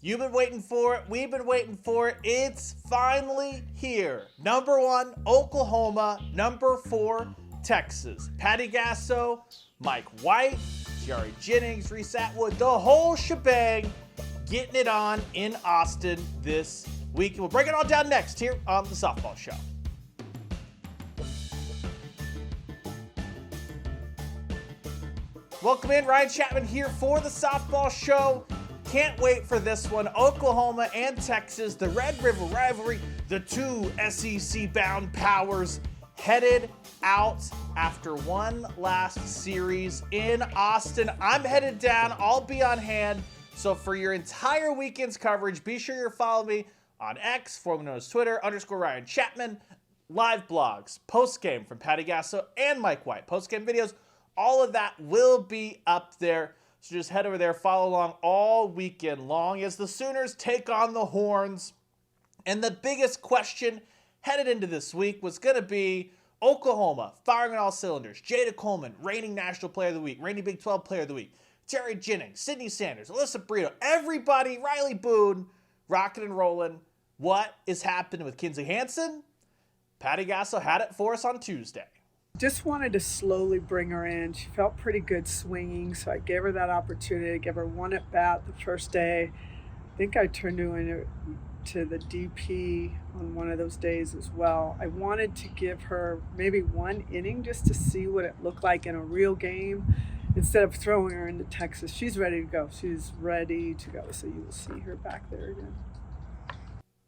You've been waiting for it. We've been waiting for it. It's finally here. Number 1, Oklahoma. Number 4, Texas. Patty Gasso, Mike White, Jerry Jennings, Reese Atwood, the whole shebang getting it on in Austin this week. We'll break it all down next here on the Softball Show. Welcome in, Ryan Chapman here for the Softball Show. Can't wait for this one. Oklahoma and Texas, the Red River rivalry, the two SEC-bound powers headed out after one last series in Austin. I'm headed down. I'll be on hand. So for your entire weekend's coverage, be sure you're following me on X, formerly known as Twitter, _Ryan Chapman, live blogs, post-game from Patty Gasso and Mike White, post-game videos. All of that will be up there. So just head over there, follow along all weekend long as the Sooners take on the Horns. And the biggest question headed into this week was going to be Oklahoma firing on all cylinders. Jada Coleman, reigning National Player of the Week, reigning Big 12 Player of the Week. Jerry Jennings, Sydney Sanders, Alysa Breo, everybody, Riley Boone, rocking and rolling. What is happening with Kinsey Hansen? Patty Gasso had it for us on Tuesday. Just wanted to slowly bring her in. She felt pretty good swinging, so I gave her that opportunity. I gave her one at bat the first day. I think I turned her in to the DP on one of those days as well. I wanted to give her maybe one inning just to see what it looked like in a real game instead of throwing her into Texas. She's ready to go. She's ready to go, so you will see her back there again.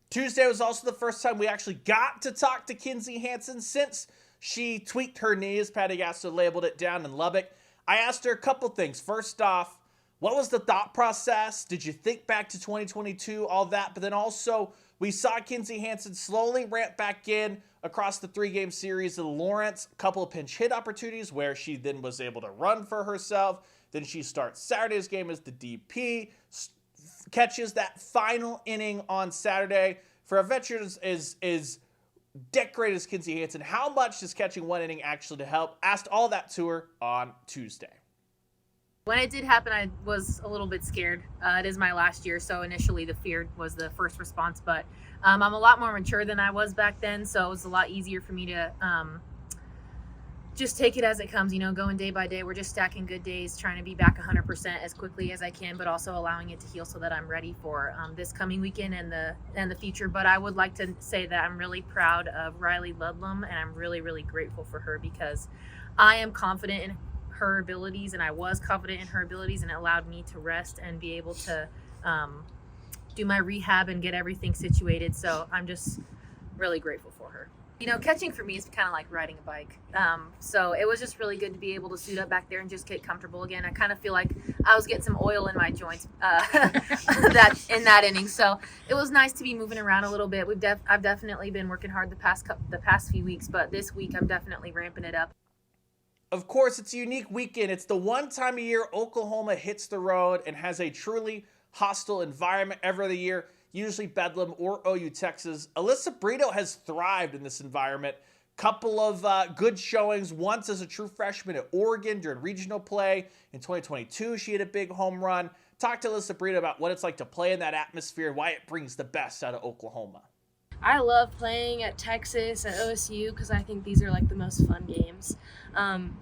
Tuesday was also the first time we actually got to talk to Kinsey Hansen since she tweaked her knee, as Patty Gasso labeled it, down in Lubbock. I asked her a couple things. First off, what was the thought process? Did you think back to 2022, all that? But then also, we saw Kinsey Hansen slowly ramp back in across the 3-game series of Lawrence. A couple of pinch hit opportunities where she then was able to run for herself. Then she starts Saturday's game as the DP, catches that final inning on Saturday. For a veteran is decorated as Kinsey Hansen, how much does catching one inning actually to help? Asked all that to her on Tuesday. When it did happen, I was a little bit scared. It is my last year, so initially the fear was the first response, but I'm a lot more mature than I was back then, so it was a lot easier for me to just take it as it comes, going day by day. We're just stacking good days, trying to be back 100% as quickly as I can, but also allowing it to heal so that I'm ready for this coming weekend and the future. But I would like to say that I'm really proud of Riley Ludlam, and I'm really, really grateful for her because I am confident in her abilities, and I was confident in her abilities, and it allowed me to rest and be able to do my rehab and get everything situated. So I'm just really grateful for her. Catching for me is kind of like riding a bike. So it was just really good to be able to suit up back there and just get comfortable again. I kind of feel like I was getting some oil in my joints in that inning. So it was nice to be moving around a little bit. I've definitely been working hard the past few weeks, but this week I'm definitely ramping it up. Of course, it's a unique weekend. It's the one time a year Oklahoma hits the road and has a truly hostile environment every other year. Usually Bedlam or OU Texas. Alysa Breo has thrived in this environment. Couple of good showings. Once as a true freshman at Oregon during regional play. In 2022, she had a big home run. Talk to Alysa Breo about what it's like to play in that atmosphere and why it brings the best out of Oklahoma. I love playing at Texas, at OSU, because I think these are like the most fun games. And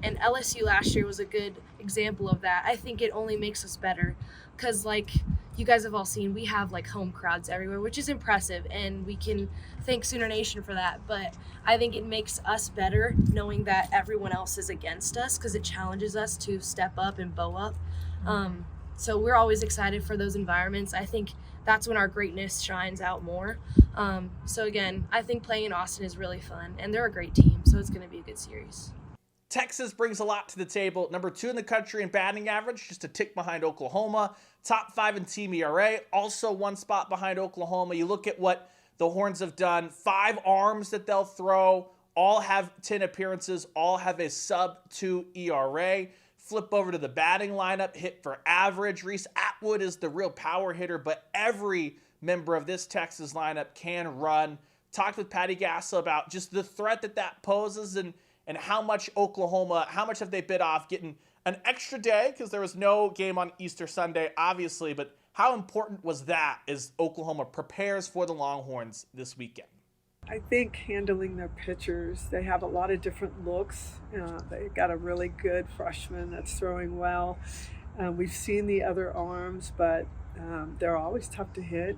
LSU last year was a good example of that. I think it only makes us better because, like you guys have all seen, we have like home crowds everywhere, which is impressive, and we can thank Sooner Nation for that. But I think it makes us better knowing that everyone else is against us because it challenges us to step up and bow up. So we're always excited for those environments. I think that's when our greatness shines out more. So again, I think playing in Austin is really fun, and they're a great team, so it's going to be a good series. Texas brings a lot to the table. Number 2 in the country in batting average, just a tick behind Oklahoma. Top 5 in team ERA, also one spot behind Oklahoma. You look at what the Horns have done. 5 arms that they'll throw, all have 10 appearances, all have a sub-2 ERA. Flip over to the batting lineup, hit for average. Reese Atwood is the real power hitter, but every member of this Texas lineup can run. Talked with Patty Gasso about just the threat that poses and how much Oklahoma, how much have they bit off getting an extra day because there was no game on Easter Sunday, obviously, but How important was that as Oklahoma prepares for the Longhorns this weekend? I think handling their pitchers, they have a lot of different looks. They got a really good freshman that's throwing well. We've seen the other arms, but they're always tough to hit.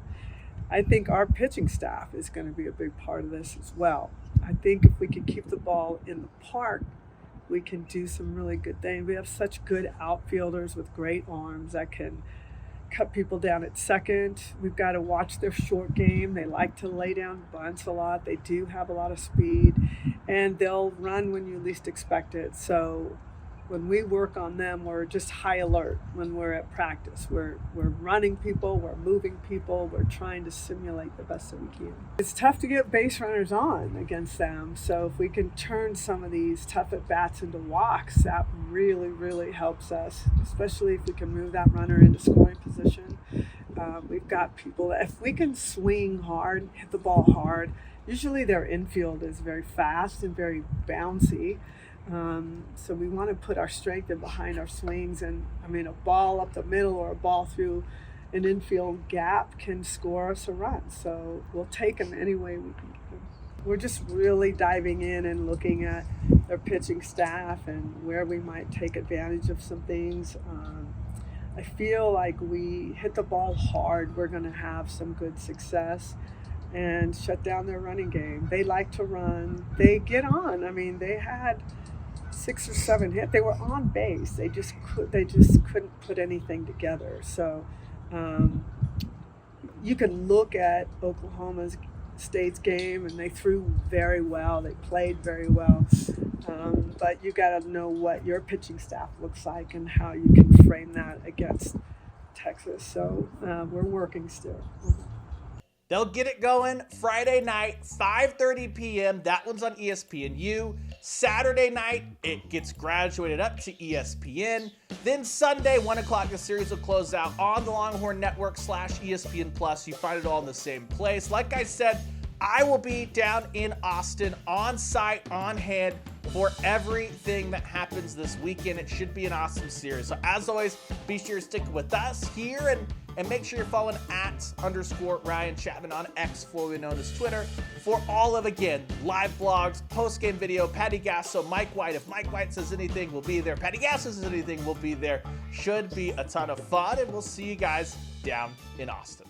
I think our pitching staff is going to be a big part of this as well. I think if we can keep the ball in the park, we can do some really good things. We have such good outfielders with great arms that can cut people down at second. We've got to watch their short game. They like to lay down bunts a lot. They do have a lot of speed, and they'll run when you least expect it. So when we work on them, we're just high alert when we're at practice. We're running people, we're moving people, we're trying to simulate the best that we can. It's tough to get base runners on against them, so if we can turn some of these tough at-bats into walks, that really, really helps us, especially if we can move that runner into scoring position. We've got people that if we can swing hard, hit the ball hard, usually their infield is very fast and very bouncy. So we want to put our strength in behind our swings, and I mean a ball up the middle or a ball through an infield gap can score us a run. So we'll take them any way we can get them. We're just really diving in and looking at their pitching staff and where we might take advantage of some things. I feel like we hit the ball hard, we're going to have some good success and shut down their running game. They like to run. They get on. I mean, they had 6 or 7 hits. They were on base. They just couldn't put anything together. So you can look at Oklahoma State's game, and they threw very well. They played very well. But you got to know what your pitching staff looks like and how you can frame that against Texas. So we're working still. They'll get it going Friday night, 5:30 p.m. That one's on ESPNU. Saturday night, it gets graduated up to ESPN. Then Sunday, 1 o'clock, the series will close out on the Longhorn Network / ESPN Plus. You find it all in the same place. Like I said, I will be down in Austin on site, on hand for everything that happens this weekend. It should be an awesome series. So as always, be sure to stick with us here and make sure you're following @_Ryan Chapman on X, formerly known as Twitter, for all of, again, live blogs, post-game video, Patty Gasa, Mike White. If Mike White says anything, we'll be there. Patty Gasa says anything, we'll be there. Should be a ton of fun, and we'll see you guys down in Austin.